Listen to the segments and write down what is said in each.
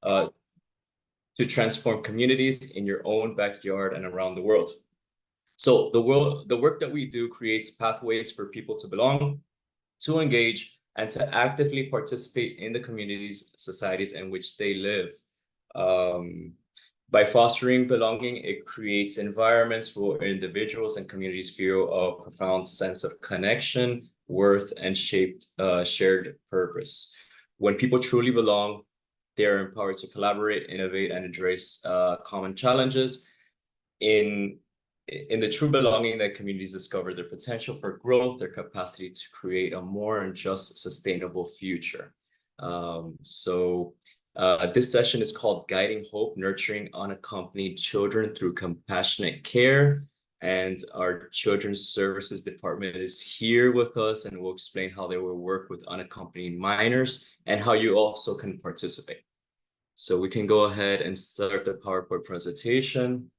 to transform communities in your own backyard and around the world. So the work that we do creates pathways for people to belong, to engage, and to actively participate in the communities, societies in which they live. By fostering belonging, it creates environments where individuals and communities feel a profound sense of connection, worth, and shared purpose. When people truly belong, they are empowered to collaborate, innovate, and address common challenges. In the true belonging, that communities discover their potential for growth, their capacity to create a more and just sustainable future. This session is called Guiding Hope, Nurturing Unaccompanied Children Through Compassionate Care. And our Children's Services Department is here with us and will explain how they will work with unaccompanied minors and how you also can participate. So we can go ahead and start the PowerPoint presentation.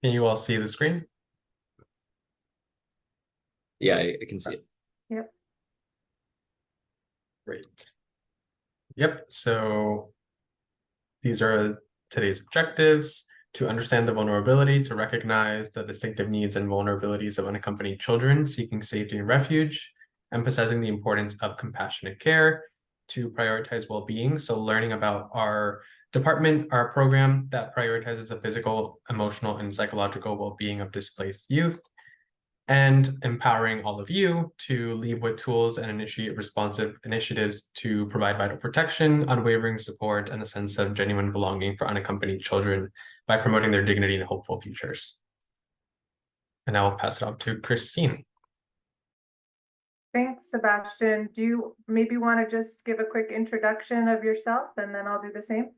Can you all see the screen? Yeah, I can see it. Yep. Great. Yep, so these are today's objectives: to understand the vulnerability, to recognize the distinctive needs and vulnerabilities of unaccompanied children seeking safety and refuge, emphasizing the importance of compassionate care, to prioritize well-being, so learning about our department, our program that prioritizes the physical, emotional, and psychological well-being of displaced youth, and empowering all of you to lead with tools and initiate responsive initiatives to provide vital protection, unwavering support, and a sense of genuine belonging for unaccompanied children by promoting their dignity and hopeful futures. And now I'll pass it on to Christine. Thanks, Sebastian. Do you maybe want to just give a quick introduction of yourself, and then I'll do the same?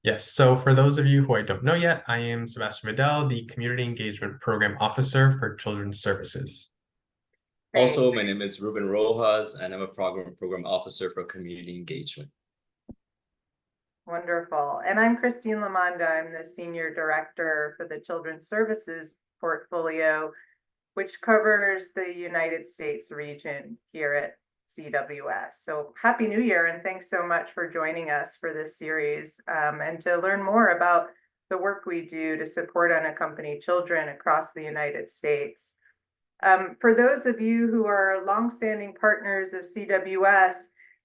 Yes, so for those of you who I don't know yet, I am Sebastian Vidal, the Community Engagement Program Officer for Children's Services. Great. Also, my name is Ruben Rojas, and I'm a Program Officer for Community Engagement. Wonderful. And I'm Christine Lamonda. I'm the Senior Director for the Children's Services portfolio, which covers the United States region here at CWS. So Happy New Year, and thanks so much for joining us for this series and to learn more about the work we do to support unaccompanied children across the United States. For those of you who are longstanding partners of CWS,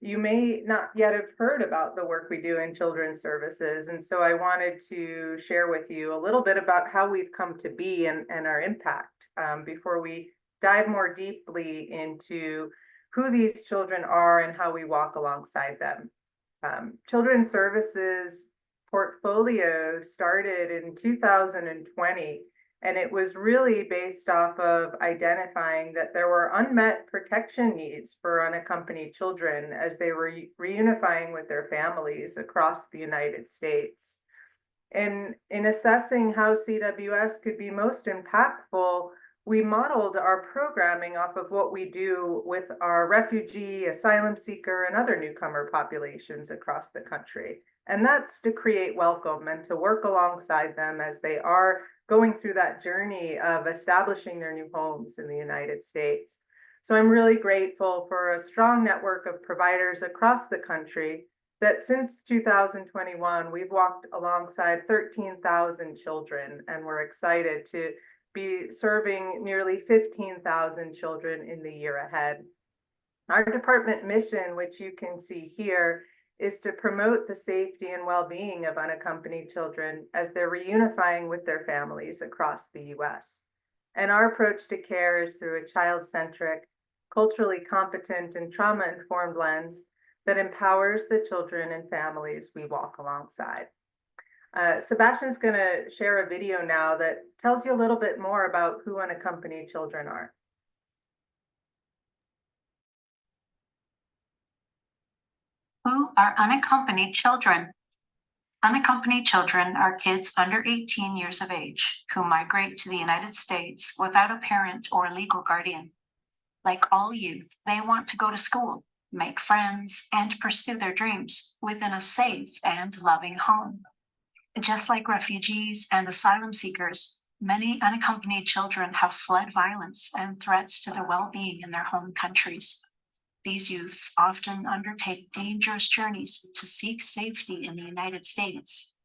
you may not yet have heard about the work we do in children's services. And so I wanted to share with you a little bit about how we've come to be and our impact before we dive more deeply into who these children are and how we walk alongside them. Children's Services portfolio started in 2020, and it was really based off of identifying that there were unmet protection needs for unaccompanied children as they were reunifying with their families across the United States. And in assessing how CWS could be most impactful, we modeled our programming off of what we do with our refugee, asylum seeker, and other newcomer populations across the country. And that's to create welcome and to work alongside them as they are going through that journey of establishing their new homes in the United States. So I'm really grateful for a strong network of providers across the country that since 2021, we've walked alongside 13,000 children, and we're excited to be serving nearly 15,000 children in the year ahead. Our department mission, which you can see here, is to promote the safety and well-being of unaccompanied children as they're reunifying with their families across the US. And our approach to care is through a child-centric, culturally competent, and trauma-informed lens that empowers the children and families we walk alongside. Sebastian's going to share a video now that tells you a little bit more about who unaccompanied children are. Who are unaccompanied children? Unaccompanied children are kids under 18 years of age who migrate to the United States without a parent or legal guardian. Like all youth, they want to go to school, make friends, and pursue their dreams within a safe and loving home. Just like refugees and asylum seekers, many unaccompanied children have fled violence and threats to their well-being in their home countries. These youths often undertake dangerous journeys to seek safety in the United States.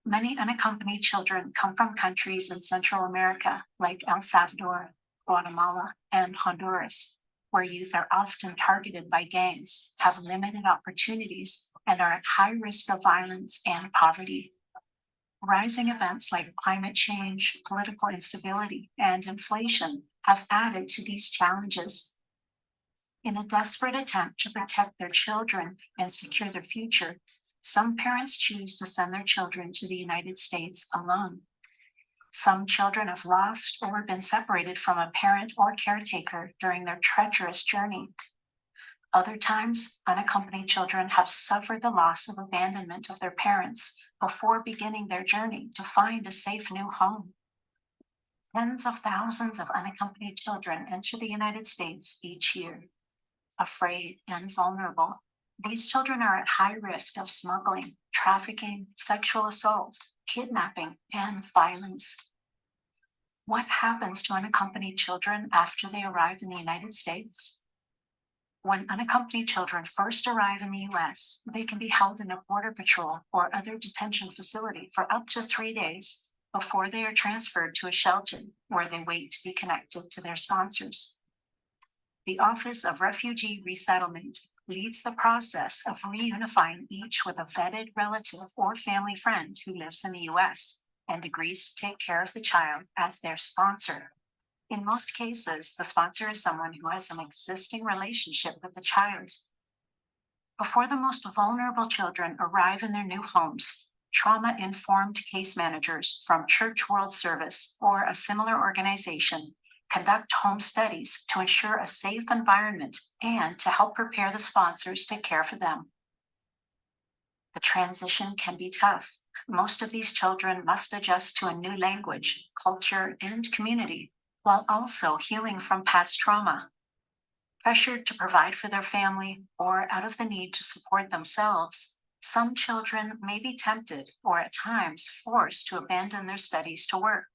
Many unaccompanied children come from countries in Central America like El Salvador, Guatemala, and Honduras, where youth are often targeted by gangs, have limited opportunities, and are at high risk of violence and poverty. Rising events like climate change, political instability, and inflation have added to these challenges. In a desperate attempt to protect their children and secure their future, some parents choose to send their children to the United States alone. Some children have lost or been separated from a parent or caretaker during their treacherous journey. Other times, unaccompanied children have suffered the loss of abandonment of their parents before beginning their journey to find a safe new home. Tens of thousands of unaccompanied children enter the United States each year. Afraid and vulnerable, these children are at high risk of smuggling, trafficking, sexual assault, kidnapping, and violence. What happens to unaccompanied children after they arrive in the United States? When unaccompanied children first arrive in the US, they can be held in a border patrol or other detention facility for up to 3 days before they are transferred to a shelter where they wait to be connected to their sponsors. The Office of Refugee Resettlement leads the process of reunifying each with a vetted relative or family friend who lives in the US and agrees to take care of the child as their sponsor. In most cases, the sponsor is someone who has an existing relationship with the child. Before the most vulnerable children arrive in their new homes, trauma-informed case managers from Church World Service or a similar organization conduct home studies to ensure a safe environment and to help prepare the sponsors to care for them. The transition can be tough. Most of these children must adjust to a new language, culture, and community, while also healing from past trauma. Pressured to provide for their family or out of the need to support themselves, some children may be tempted or at times forced to abandon their studies to work.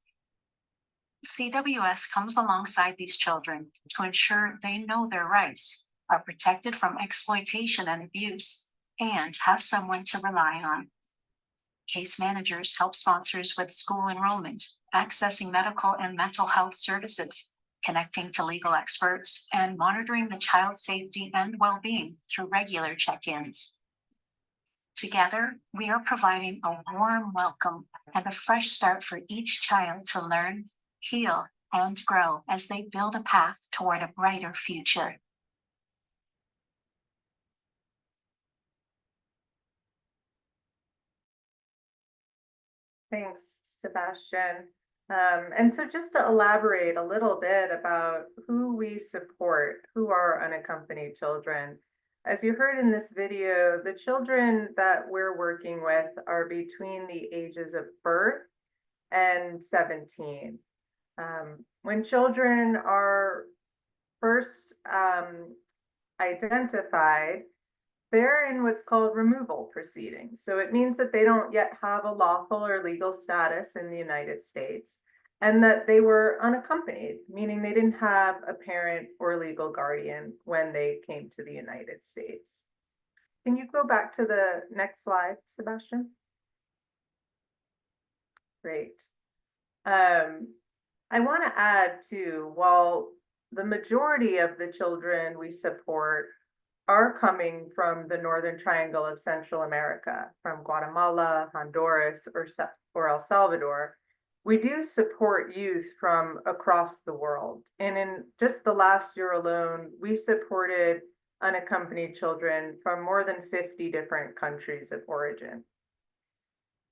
CWS comes alongside these children to ensure they know their rights, are protected from exploitation and abuse, and have someone to rely on. Case managers help sponsors with school enrollment, accessing medical and mental health services, connecting to legal experts, and monitoring the child's safety and well-being through regular check-ins. Together, we are providing a warm welcome and a fresh start for each child to learn, heal, and grow as they build a path toward a brighter future. Thanks, Sebastian. And so just to elaborate a little bit about who we support, who are unaccompanied children. As you heard in this video, the children that we're working with are between the ages of birth and 17. When children are first identified, they're in what's called removal proceedings. So it means that they don't yet have a lawful or legal status in the United States and that they were unaccompanied, meaning they didn't have a parent or legal guardian when they came to the United States. Can you go back to the next slide, Sebastian? Great. I want to add too, while the majority of the children we support are coming from the Northern Triangle of Central America, from Guatemala, Honduras, or El Salvador, we do support youth from across the world. And in just the last year alone, we supported unaccompanied children from more than 50 different countries of origin.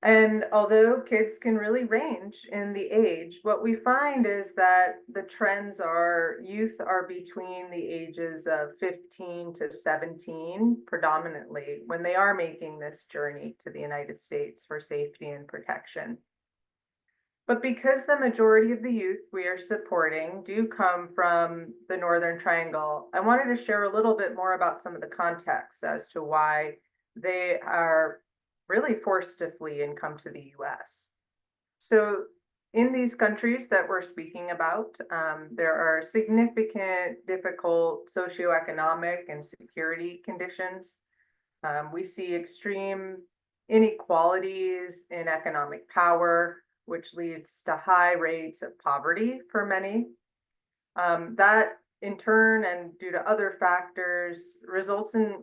And although kids can really range in the age, what we find is that the trends are youth are between the ages of 15 to 17 predominantly when they are making this journey to the United States for safety and protection. But because the majority of the youth we are supporting do come from the Northern Triangle, I wanted to share a little bit more about some of the context as to why they are really forced to flee and come to the US. So in these countries that we're speaking about, there are significant, difficult socioeconomic and security conditions. We see extreme inequalities in economic power, which leads to high rates of poverty for many. That in turn, and due to other factors, results in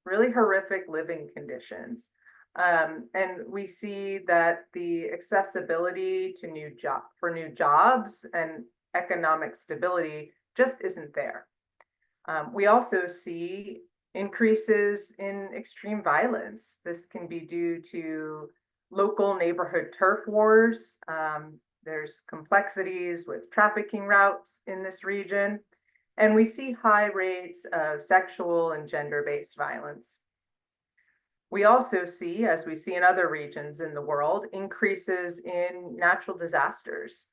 really horrific living conditions. And we see that the accessibility to new jobs and economic stability just isn't there. We also see increases in extreme violence. This can be due to local neighborhood turf wars. There's complexities with trafficking routes in this region, and we see high rates of sexual and gender-based violence. We also see, as we see in other regions in the world, increases in natural disasters.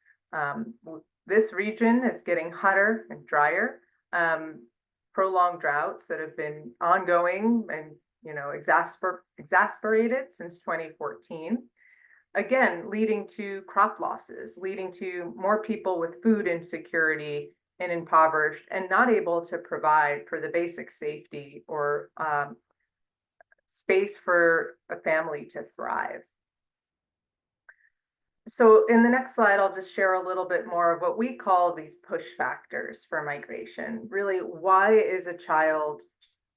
This region is getting hotter and drier. Prolonged droughts that have been ongoing and exasperated since 2014. Again, leading to crop losses, leading to more people with food insecurity and impoverished and not able to provide for the basic safety or space for a family to thrive. So in the next slide, I'll just share a little bit more of what we call these push factors for migration. Really, why is a child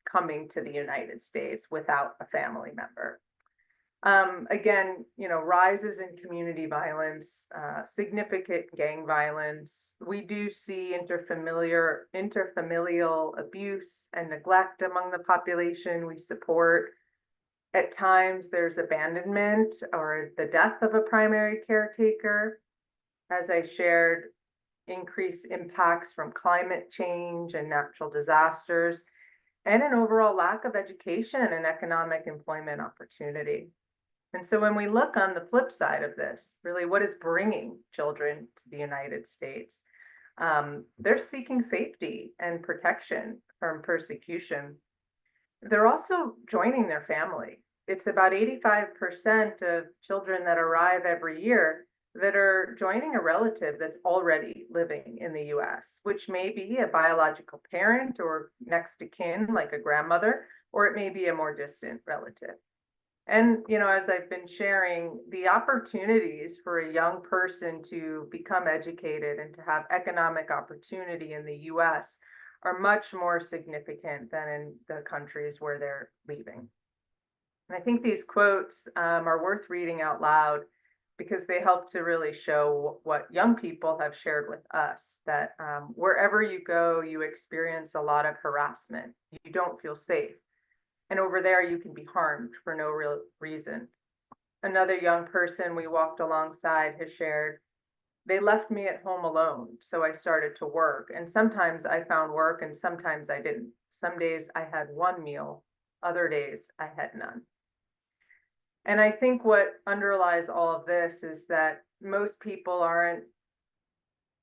coming to the United States without a family member? Again, rises in community violence, significant gang violence. We do see interfamilial abuse and neglect among the population we support. At times, there's abandonment or the death of a primary caretaker. As I shared, increased impacts from climate change and natural disasters, and an overall lack of education and economic employment opportunity. And so when we look on the flip side of this, really what is bringing children to the United States? They're seeking safety and protection from persecution. They're also joining their family. It's about 85% of children that arrive every year that are joining a relative that's already living in the US, which may be a biological parent or next to kin, like a grandmother, or it may be a more distant relative. And, as I've been sharing, the opportunities for a young person to become educated and to have economic opportunity in the US are much more significant than in the countries where they're leaving. And I think these quotes are worth reading out loud because they help to really show what young people have shared with us, that wherever you go, you experience a lot of harassment. You don't feel safe. And over there, you can be harmed for no real reason. Another young person we walked alongside has shared, they left me at home alone, so I started to work. And sometimes I found work and sometimes I didn't. Some days I had one meal, other days I had none. And I think what underlies all of this is that most people aren't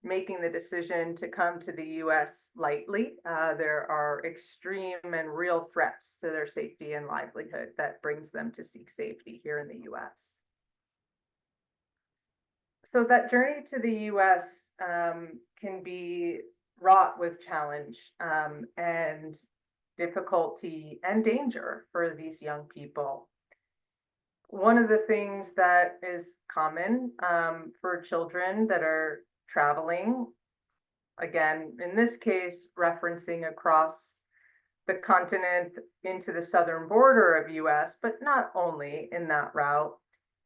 making the decision to come to the US lightly. There are extreme and real threats to their safety and livelihood that brings them to seek safety here in the US. So that journey to the US can be wrought with challenge and difficulty and danger for these young people. One of the things that is common for children that are traveling, again, in this case, referencing across the continent into the southern border of US, but not only in that route,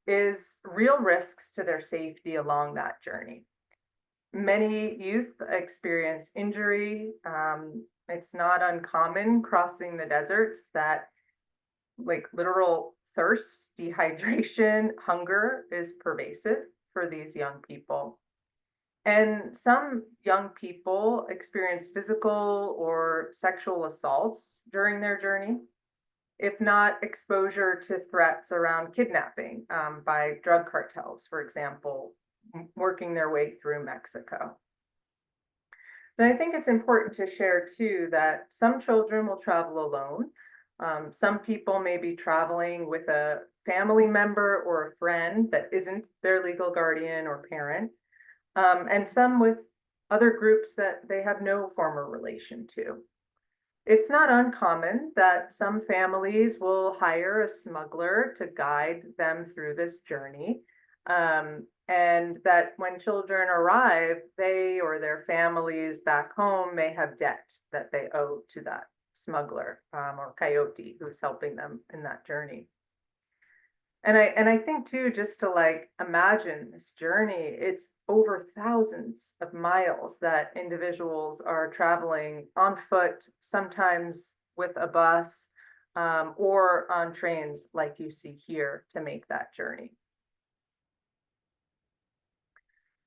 is real risks to their safety along that journey. Many youth experience injury. It's not uncommon crossing the deserts that literal thirst, dehydration, hunger is pervasive for these young people. And some young people experience physical or sexual assaults during their journey, if not exposure to threats around kidnapping by drug cartels, for example, working their way through Mexico. So I think it's important to share too that some children will travel alone. Some people may be traveling with a family member or a friend that isn't their legal guardian or parent, and some with other groups that they have no formal relation to. It's not uncommon that some families will hire a smuggler to guide them through this journey. And that when children arrive, they or their families back home may have debt that they owe to that smuggler or coyote who's helping them in that journey. And I think too, just to like imagine this journey, it's over thousands of miles that individuals are traveling on foot, sometimes with a bus, or on trains like you see here to make that journey.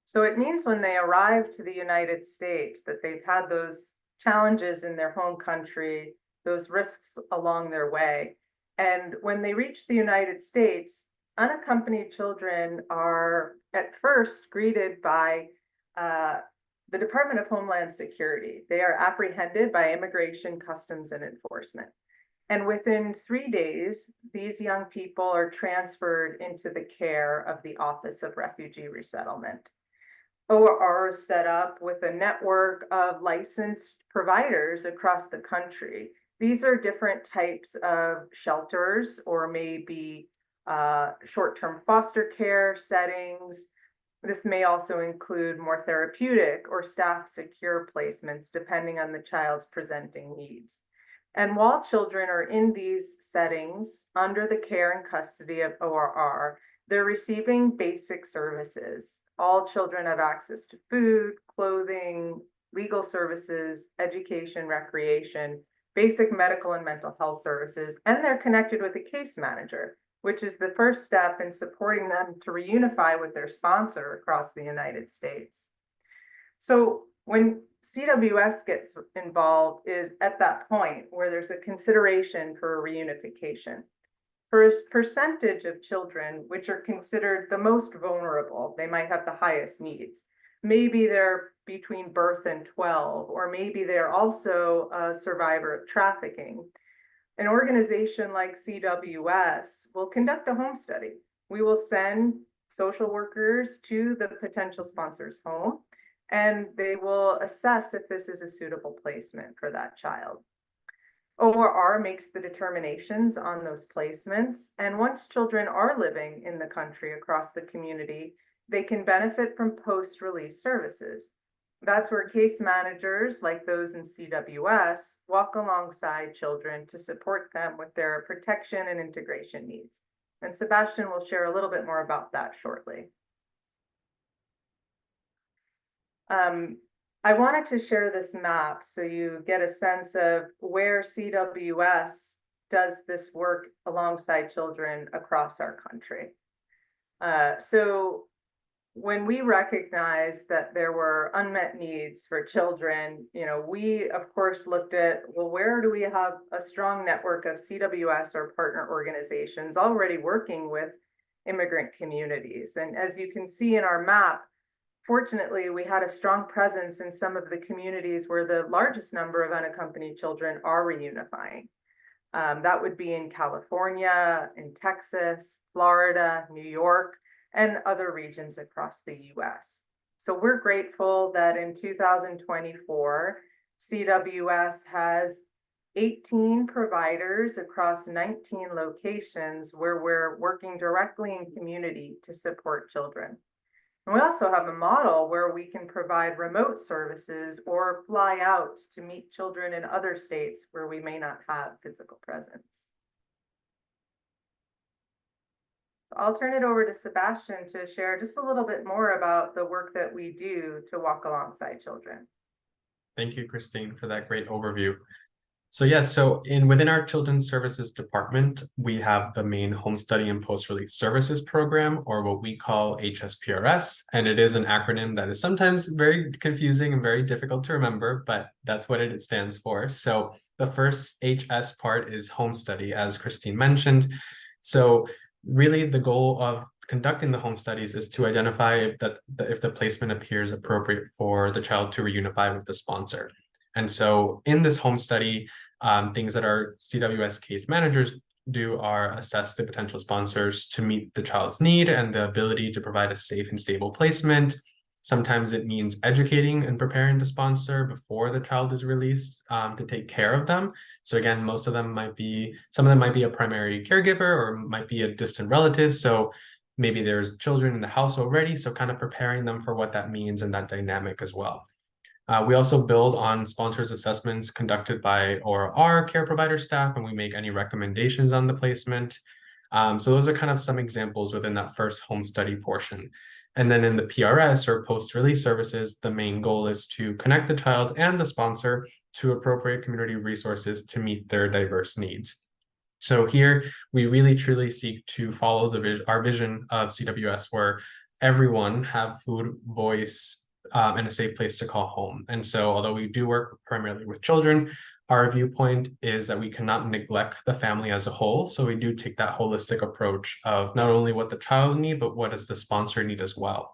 So it means when they arrive to the United States that they've had those challenges in their home country, those risks along their way. And when they reach the United States, unaccompanied children are at first greeted by the Department of Homeland Security. They are apprehended by Immigration, Customs, and Enforcement. And within 3 days, these young people are transferred into the care of the Office of Refugee Resettlement. OR is set up with a network of licensed providers across the country. These are different types of shelters or maybe short-term foster care settings. This may also include more therapeutic or staff secure placements, depending on the child's presenting needs. And while children are in these settings under the care and custody of ORR, they're receiving basic services. All children have access to food, clothing, legal services, education, recreation, basic medical and mental health services, and they're connected with a case manager, which is the first step in supporting them to reunify with their sponsor across the United States. So when CWS gets involved is at that point where there's a consideration for a reunification. For a percentage of children, which are considered the most vulnerable, they might have the highest needs. Maybe they're between birth and 12, or maybe they're also a survivor of trafficking. An organization like CWS will conduct a home study. We will send social workers to the potential sponsor's home, and they will assess if this is a suitable placement for that child. ORR makes the determinations on those placements, and once children are living in the country across the community, they can benefit from post-release services. That's where case managers, like those in CWS, walk alongside children to support them with their protection and integration needs. And Sebastian will share a little bit more about that shortly. I wanted to share this map so you get a sense of where CWS does this work alongside children across our country. So when we recognized that there were unmet needs for children, we of course looked at, well, where do we have a strong network of CWS or partner organizations already working with immigrant communities? And as you can see in our map, fortunately, we had a strong presence in some of the communities where the largest number of unaccompanied children are reunifying. That would be in California, in Texas, Florida, New York, and other regions across the US. So we're grateful that in 2024, CWS has 18 providers across 19 locations where we're working directly in community to support children. And we also have a model where we can provide remote services or fly out to meet children in other states where we may not have physical presence. So I'll turn it over to Sebastian to share just a little bit more about the work that we do to walk alongside children. Thank you, Christine, for that great overview. So within our Children's Services Department, we have the main Home Study and Post-Release Services Program, or what we call HSPRS, and it is an acronym that is sometimes very confusing and very difficult to remember, but that's what it stands for. So the first HS part is home study, as Christine mentioned. So really the goal of conducting the home studies is to identify if the placement appears appropriate for the child to reunify with the sponsor. And so in this home study, things that our CWS case managers do are assess the potential sponsors to meet the child's need and the ability to provide a safe and stable placement. Sometimes it means educating and preparing the sponsor before the child is released to take care of them. So again, some of them might be a primary caregiver or might be a distant relative. So maybe there's children in the house already. So kind of preparing them for what that means and that dynamic as well. We also build on sponsors' assessments conducted by or our care provider staff, and we make any recommendations on the placement. So those are kind of some examples within that first home study portion. And then in the PRS or post-release services, the main goal is to connect the child and the sponsor to appropriate community resources to meet their diverse needs. So here we really truly seek to follow our vision of CWS, where everyone have food, voice, and a safe place to call home. And so although we do work primarily with children, our viewpoint is that we cannot neglect the family as a whole. So we do take that holistic approach of not only what the child need, but what does the sponsor need as well.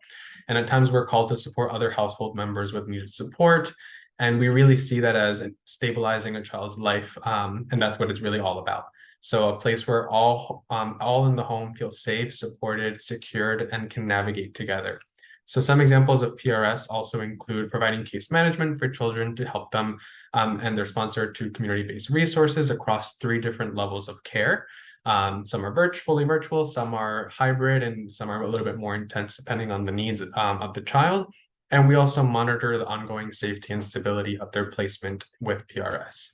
And at times we're called to support other household members with needed support. And we really see that as stabilizing a child's life. And that's what it's really all about. So a place where all in the home feel safe, supported, secured, and can navigate together. So some examples of PRS also include providing case management for children to help them and their sponsor to community-based resources across 3 different levels of care. Some are fully virtual, some are hybrid, and some are a little bit more intense depending on the needs of the child. And we also monitor the ongoing safety and stability of their placement with PRS.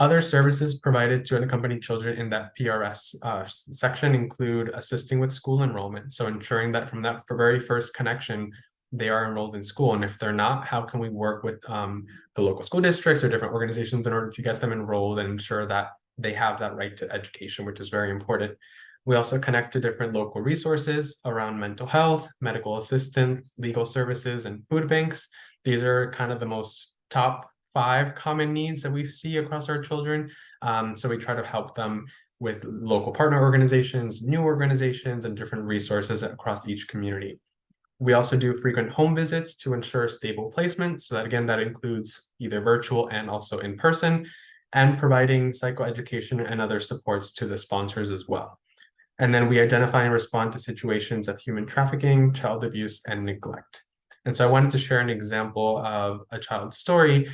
Other services provided to unaccompanied children in that PRS section include assisting with school enrollment. So ensuring that from that very first connection, they are enrolled in school. And if they're not, how can we work with the local school districts or different organizations in order to get them enrolled and ensure that they have that right to education, which is very important. We also connect to different local resources around mental health, medical assistance, legal services, and food banks. These are kind of the most top 5 common needs that we see across our children. So we try to help them with local partner organizations, new organizations, and different resources across each community. We also do frequent home visits to ensure stable placement. So that again, that includes either virtual and also in person, and providing psychoeducation and other supports to the sponsors as well. And then we identify and respond to situations of human trafficking, child abuse, and neglect. And so I wanted to share an example of a child's story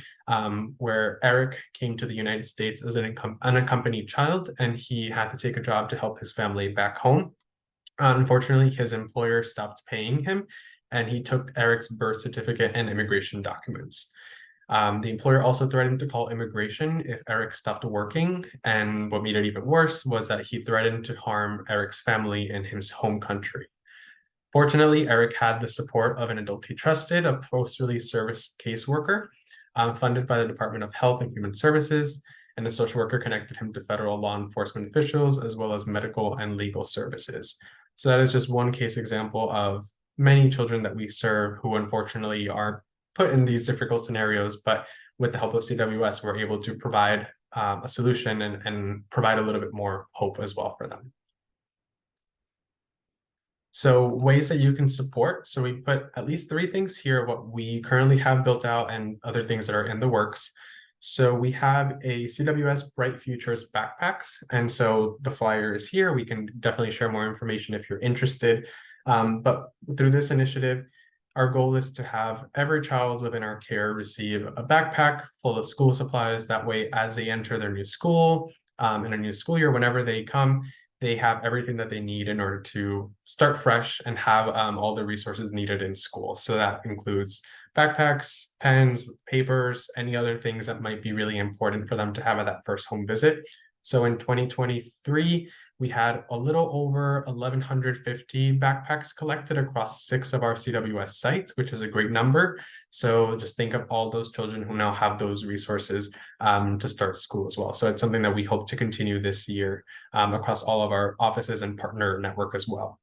where Eric came to the United States as an unaccompanied child, and he had to take a job to help his family back home. Unfortunately, his employer stopped paying him, and he took Eric's birth certificate and immigration documents. The employer also threatened to call immigration if Eric stopped working, and what made it even worse was that he threatened to harm Eric's family in his home country. Fortunately, Eric had the support of an adult he trusted, a post-release service caseworker, funded by the Department of Health and Human Services, and the social worker connected him to federal law enforcement officials, as well as medical and legal services. So that is just one case example of many children that we serve who unfortunately are put in these difficult scenarios, but with the help of CWS, we're able to provide a solution and provide a little bit more hope as well for them. So ways that you can support. So we put at least 3 things here of what we currently have built out and other things that are in the works. So we have a CWS Bright Futures backpacks. And so the flyer is here. We can definitely share more information if you're interested. But through this initiative, our goal is to have every child within our care receive a backpack full of school supplies. That way, as they enter their new school, in a new school year, whenever they come, they have everything that they need in order to start fresh and have all the resources needed in school. So that includes backpacks, pens, papers, any other things that might be really important for them to have at that first home visit. So in 2023, we had a little over 1,150 backpacks collected across 6 of our CWS sites, which is a great number. So just think of all those children who now have those resources to start school as well. So it's something that we hope to continue this year across all of our offices and partner network as well.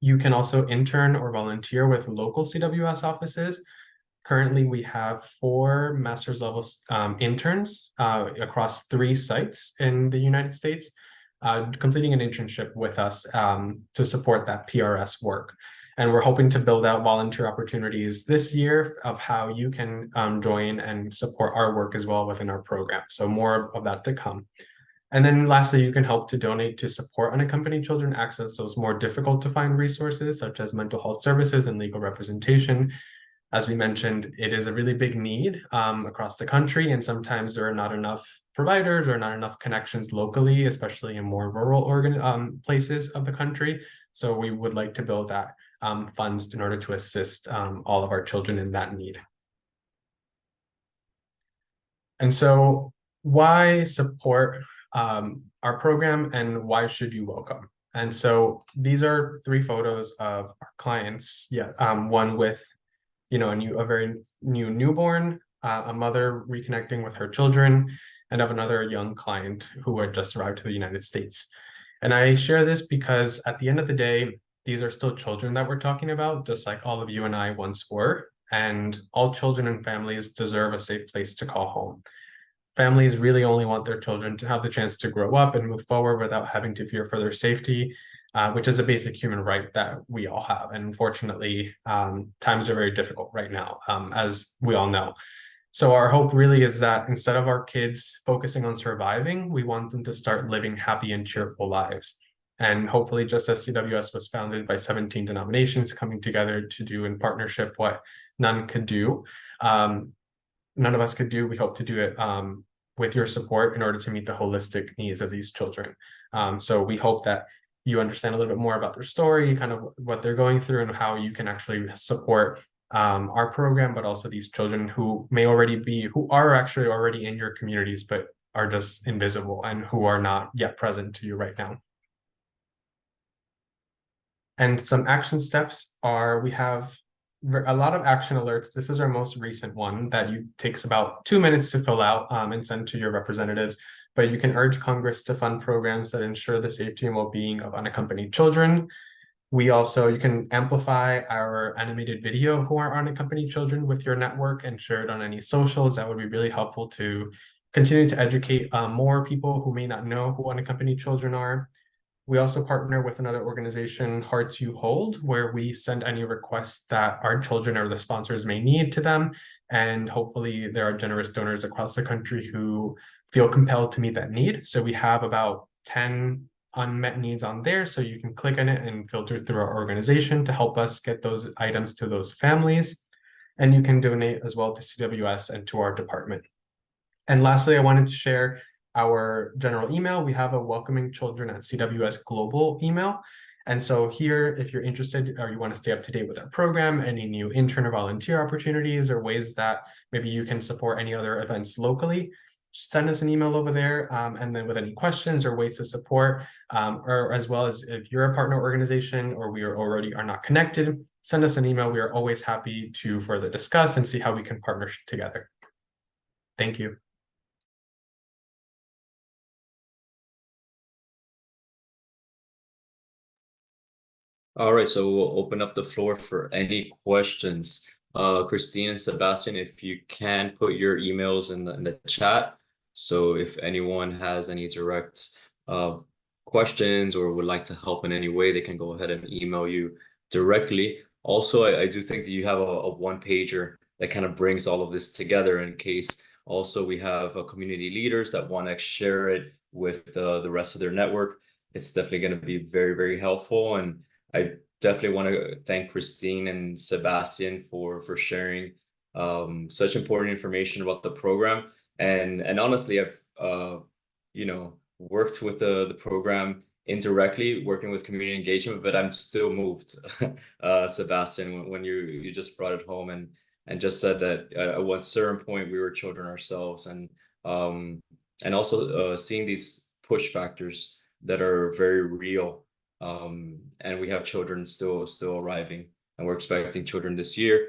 You can also intern or volunteer with local CWS offices. Currently, we have 4 master's level interns across 3 sites in the United States. completing an internship with us to support that PRS work. And we're hoping to build out volunteer opportunities this year of how you can join and support our work as well within our program. So more of that to come. And then lastly, you can help to donate to support unaccompanied children access those more difficult to find resources, such as mental health services and legal representation. As we mentioned, it is a really big need across the country, and sometimes there are not enough providers or not enough connections locally, especially in more rural places of the country. So we would like to build that funds in order to assist all of our children in that need. And so why support our program, and why should you welcome? And so these are 3 photos of our clients. Yeah, one with a very new newborn, a mother reconnecting with her children, and of another young client who had just arrived to the United States. And I share this because at the end of the day, these are still children that we're talking about, just like all of you and I once were. And all children and families deserve a safe place to call home. Families really only want their children to have the chance to grow up and move forward without having to fear for their safety, which is a basic human right that we all have. And unfortunately, times are very difficult right now, as we all know. So our hope really is that instead of our kids focusing on surviving, we want them to start living happy and cheerful lives. And hopefully, just as CWS was founded by 17 denominations coming together to do in partnership what none could do, none of us could do, we hope to do it with your support in order to meet the holistic needs of these children. So we hope that you understand a little bit more about their story, kind of what they're going through, and how you can actually support our program, but also these children who are actually already in your communities, but are just invisible and who are not yet present to you right now. And some action steps are, we have a lot of action alerts. This is our most recent one that takes about 2 minutes to fill out and send to your representatives. But you can urge Congress to fund programs that ensure the safety and well-being of unaccompanied children. You can amplify our animated video who are unaccompanied children with your network and share it on any socials. That would be really helpful to continue to educate more people who may not know who unaccompanied children are. We also partner with another organization, Hearts You Hold, where we send any requests that our children or their sponsors may need to them. And hopefully there are generous donors across the country who feel compelled to meet that need. So we have about 10 unmet needs on there. So you can click on it and filter through our organization to help us get those items to those families. And you can donate as well to CWS and to our department. And lastly, I wanted to share our general email. We have a welcoming children at CWS global email. And so here, if you're interested or you want to stay up to date with our program, any new intern or volunteer opportunities or ways that maybe you can support any other events locally, just send us an email over there. And then with any questions or ways to support, or as well as if you're a partner organization or we are not connected, send us an email. We are always happy to further discuss and see how we can partner together. Thank you. All right, so we'll open up the floor for any questions. Christine and Sebastian, if you can put your emails in the chat. So if anyone has any direct questions or would like to help in any way, they can go ahead and email you directly. Also, I do think that you have a one-pager that kind of brings all of this together in case also we have community leaders that want to share it with the rest of their network. It's definitely going to be very, very helpful. And I definitely want to thank Christine and Sebastian for sharing such important information about the program. And honestly, I've worked with the program indirectly, working with community engagement, but I'm still moved, Sebastian, when you just brought it home and just said that at one certain point we were children ourselves, and also seeing these push factors that are very real. And we have children still arriving, and we're expecting children this year.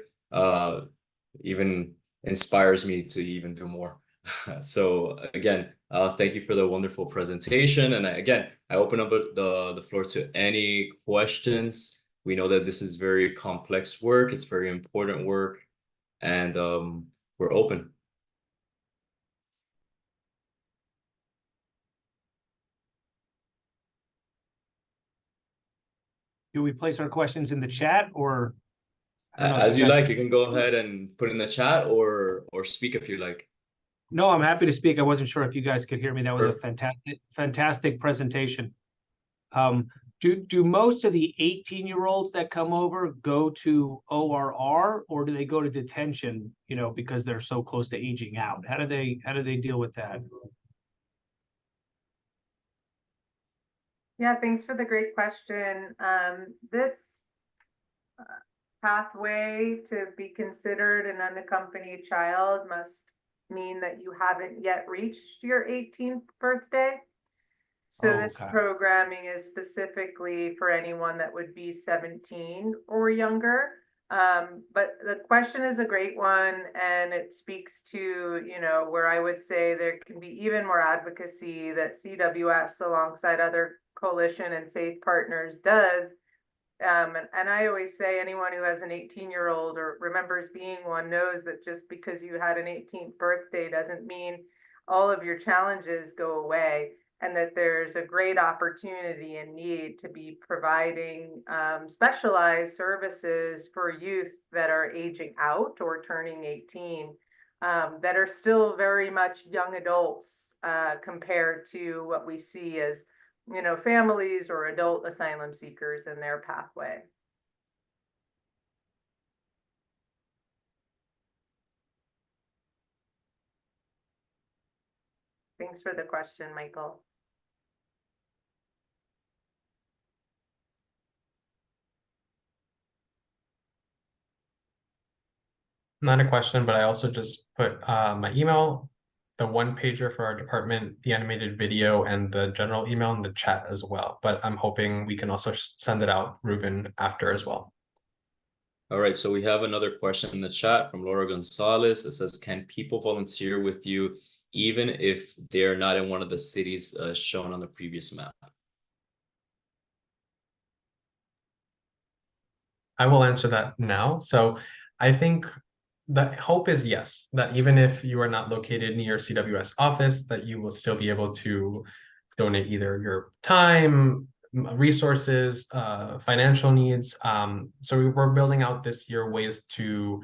Even inspires me to even do more. So again, thank you for the wonderful presentation. And again, I open up the floor to any questions. We know that this is very complex work. It's very important work, and we're open. do we place our questions in the chat or? I don't know if As you guys- like, you can go ahead and put in the chat or speak if you like. No, I'm happy to speak. I wasn't sure if you guys could hear me. That was a Perfect. fantastic presentation. Do most of the 18-year-olds that come over go to ORR, or do they go to detention, you know, because they're so close to aging out? How do they deal with that? Yeah, thanks for the great question. This pathway to be considered an unaccompanied child must mean that you haven't yet reached your 18th birthday. So this Okay. programming is specifically for anyone that would be 17 or younger. But the question is a great one, and it speaks to, you know, where I would say there can be even more advocacy that CWS alongside other coalition and faith partners does. And I always say anyone who has an 18-year-old or remembers being one knows that just because you had an 18th birthday doesn't mean all of your challenges go away, and that there's a great opportunity and need to be providing specialized services for youth that are aging out or turning 18, that are still very much young adults compared to what we see as, you know, families or adult asylum seekers in their pathway. Thanks for the question, Michael. Not a question, but I also just put my email, the one pager for our department, the animated video, and the general email in the chat as well. But I'm hoping we can also send it out, Ruben, after as well. All right, so we have another question in the chat from Laura Gonzalez. It says, can people volunteer with you even if they're not in one of the cities shown on the previous map? I will answer that now. So I think the hope is yes, that even if you are not located near CWS office, that you will still be able to donate either your time, resources, financial needs. So we're building out this year ways to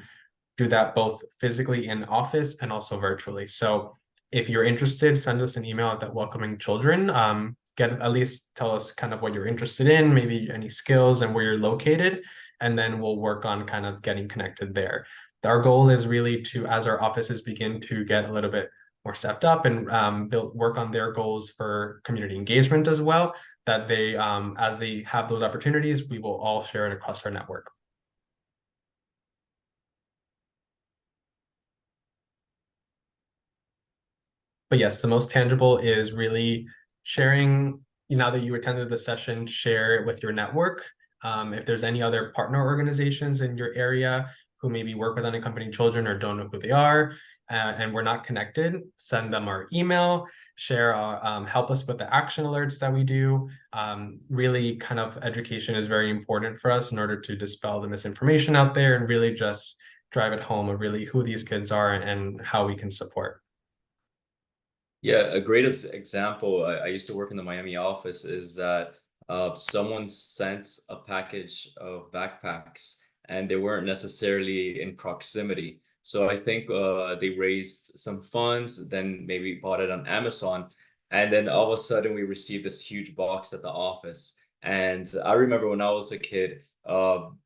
do that both physically in office and also virtually. So if you're interested, send us an email at that Welcoming Children. Get at least tell us kind of what you're interested in, maybe any skills and where you're located, and then we'll work on kind of getting connected there. Our goal is really to, as our offices begin to get a little bit more stepped up and work on their goals for community engagement as well, that they, as they have those opportunities, we will all share it across our network. But yes, the most tangible is really sharing, now that you attended the session, share it with your network. If there's any other partner organizations in your area who maybe work with unaccompanied children or don't know who they are, and we're not connected, send them our email, share, help us with the action alerts that we do. Really kind of education is very important for us in order to dispel the misinformation out there and really just drive it home of really who these kids are and how we can support. Yeah, a greatest example, I used to work in the Miami office, is that someone sent a package of backpacks and they weren't necessarily in proximity. So I think they raised some funds, then maybe bought it on Amazon, and then all of a sudden we received this huge box at the office. And I remember when I was a kid,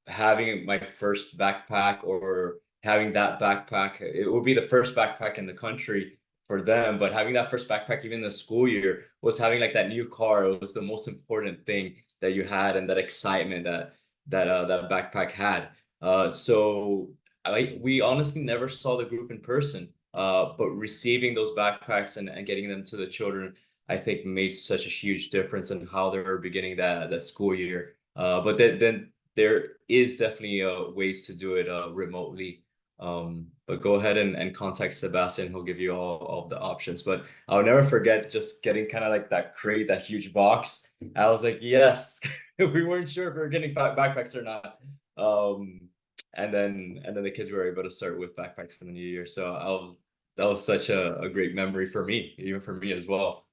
having my first backpack or having that backpack, it would be the first backpack in the country for them, but having that first backpack even in the school year was having like that new car. It was the most important thing that you had, and that excitement that backpack had. So we honestly never saw the group in person, but receiving those backpacks and getting them to the children, I think made such a huge difference in how they were beginning that school year. But then there is definitely ways to do it remotely. But go ahead and contact Sebastian. He'll give you all of the options. But I'll never forget just getting kind of like that crate, that huge box. I was like, yes, we weren't sure if we were getting backpacks or not. And then the kids were able to start with backpacks in the new year. So that was such a great memory for me, even for me as well.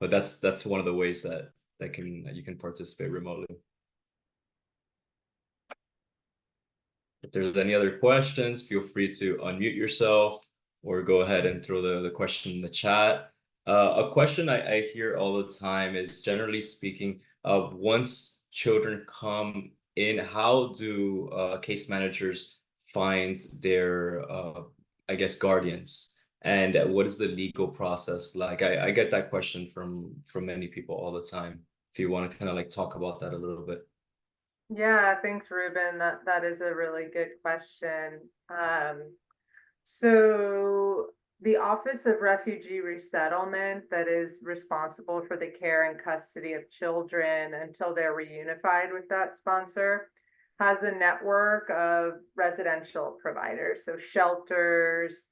But that's one of the ways that you can participate remotely. If there's any other questions, feel free to unmute yourself or go ahead and throw the question in the chat. A question I hear all the time is, generally speaking, once children come in, how do case managers find their, I guess, guardians? And what is the legal process like? I get that question from many people all the time. If you want to kind of like talk about that a little bit. Yeah, thanks, Ruben. That is a really good question. So the Office of Refugee Resettlement, that is responsible for the care and custody of children until they're reunified with that sponsor, has a network of residential providers, so shelters,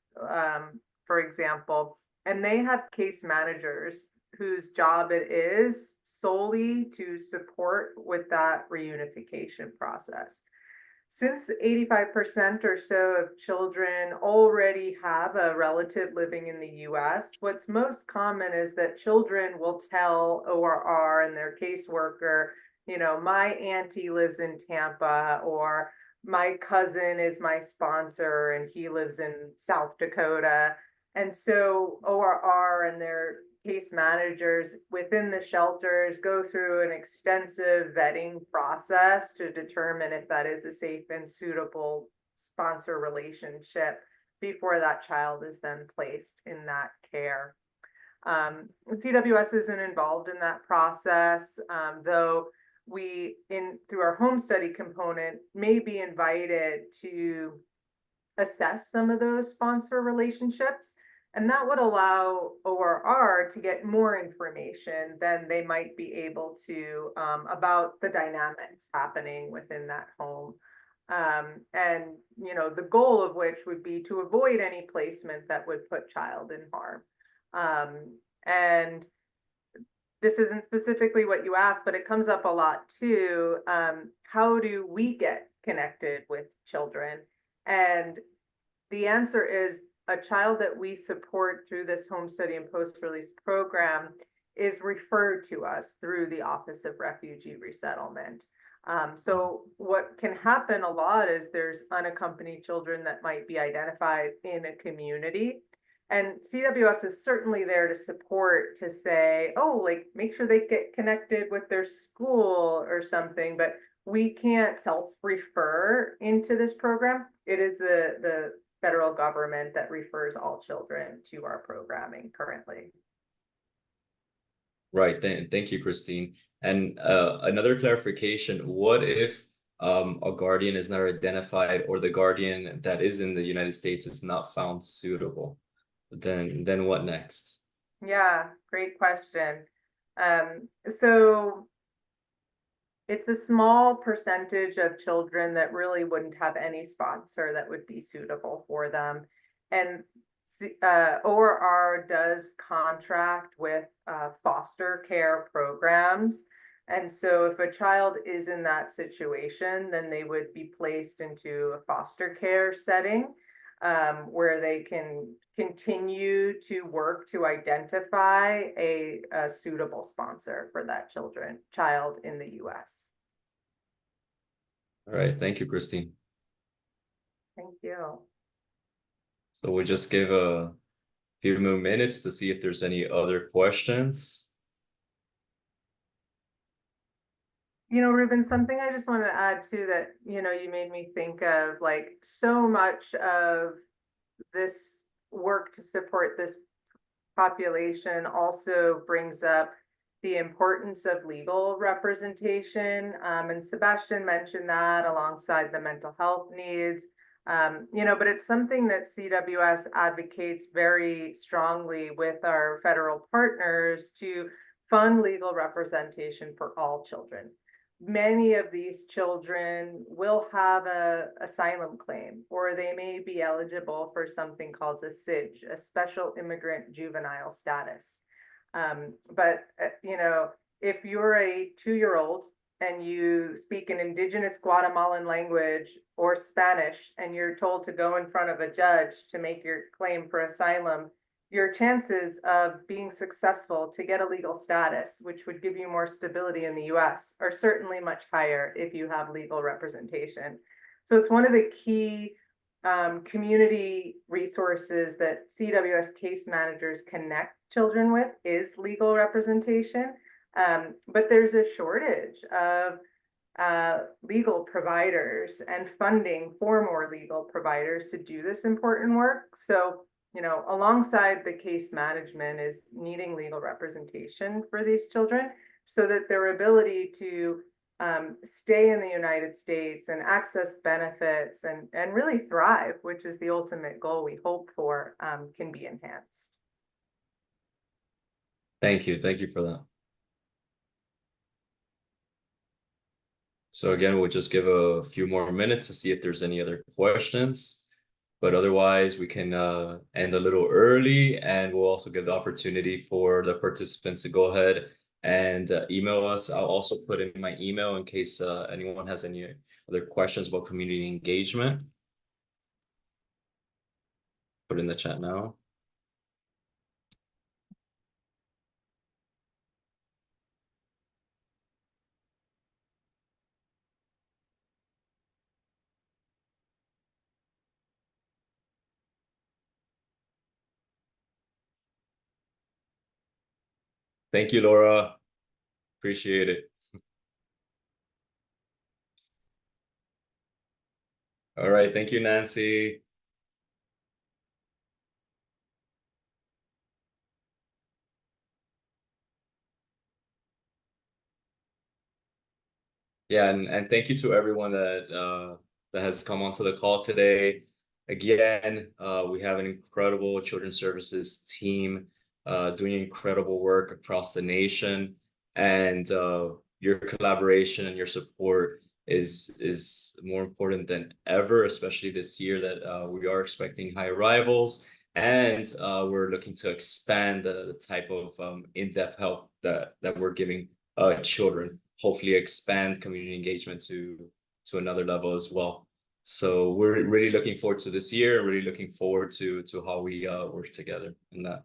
for example, and they have case managers whose job it is solely to support with that reunification process. Since 85% or so of children already have a relative living in the US, what's most common is that children will tell ORR and their caseworker, you know, my auntie lives in Tampa, or my cousin is my sponsor and he lives in South Dakota. And so ORR and their case managers within the shelters go through an extensive vetting process to determine if that is a safe and suitable sponsor relationship before that child is then placed in that care. CWS isn't involved in that process, though we, through our home study component, may be invited to assess some of those sponsor relationships. And that would allow ORR to get more information than they might be able to about the dynamics happening within that home. And, you know, the goal of which would be to avoid any placement that would put child in harm. And this isn't specifically what you asked, but it comes up a lot too. How do we get connected with children? And the answer is, a child that we support through this home study and post-release program is referred to us through the Office of Refugee Resettlement. So what can happen a lot is there's unaccompanied children that might be identified in a community, and CWS is certainly there to support, to say, oh, like, make sure they get connected with their school or something, but we can't self-refer into this program. It is the federal government that refers all children to our programming currently. Right. Thank you, Christine. And another clarification, what if a guardian is not identified, or the guardian that is in the United States is not found suitable? Then what next? Yeah, great question. So it's a small percentage of children that really wouldn't have any sponsor that would be suitable for them. And ORR does contract with foster care programs. And so if a child is in that situation, then they would be placed into a foster care setting where they can continue to work to identify a suitable sponsor for that child in the US. All right. Thank you, Christine. Thank you. So we'll just give a few more minutes to see if there's any other questions. You know, Ruben, something I just wanted to add too that, you know, you made me think of, like, so much of this work to support this population also brings up the importance of legal representation. And Sebastian mentioned that alongside the mental health needs. You know, but it's something that CWS advocates very strongly with our federal partners to fund legal representation for all children. Many of these children will have an asylum claim, or they may be eligible for something called a SIJ, a special immigrant juvenile status. But you know, if you're a 2-year-old and you speak an indigenous Guatemalan language or Spanish, and you're told to go in front of a judge to make your claim for asylum, your chances of being successful to get a legal status, which would give you more stability in the US, are certainly much higher if you have legal representation. So it's one of the key community resources that CWS case managers connect children with is legal representation. But there's a shortage of legal providers and funding for more legal providers to do this important work. So, alongside the case management is needing legal representation for these children so that their ability to stay in the United States and access benefits and really thrive, which is the ultimate goal we hope for, can be enhanced. Thank you for that. So again, we'll just give a few more minutes to see if there's any other questions. But otherwise, we can end a little early, and we'll also give the opportunity for the participants to go ahead and email us. I'll also put in my email in case anyone has any other questions about community engagement. Put in the chat now. Thank you, Laura. Appreciate it. All right. Thank you, Nancy. Yeah, and thank you to everyone that has come onto the call today. Again, we have an incredible children's services team doing incredible work across the nation, and your collaboration and your support is more important than ever, especially this year that we are expecting high arrivals, and we're looking to expand the type of in-depth help that we're giving children. Hopefully expand community engagement to another level as well. So we're really looking forward to this year, really looking forward to how we work together in that.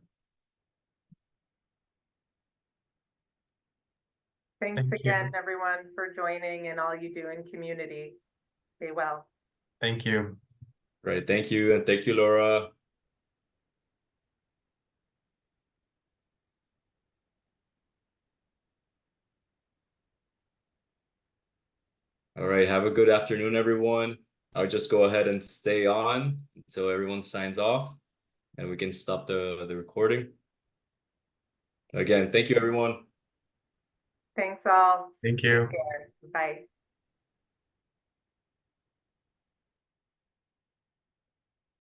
Thanks again, everyone, for joining and all you do in community. Stay well. Thank you. Right. Thank you. And thank you, Laura. All right. Have a good afternoon, everyone. I'll just go ahead and stay on until everyone signs off and we can stop the recording. Again, thank you, everyone. Thanks all. Thank you. Take care. Bye.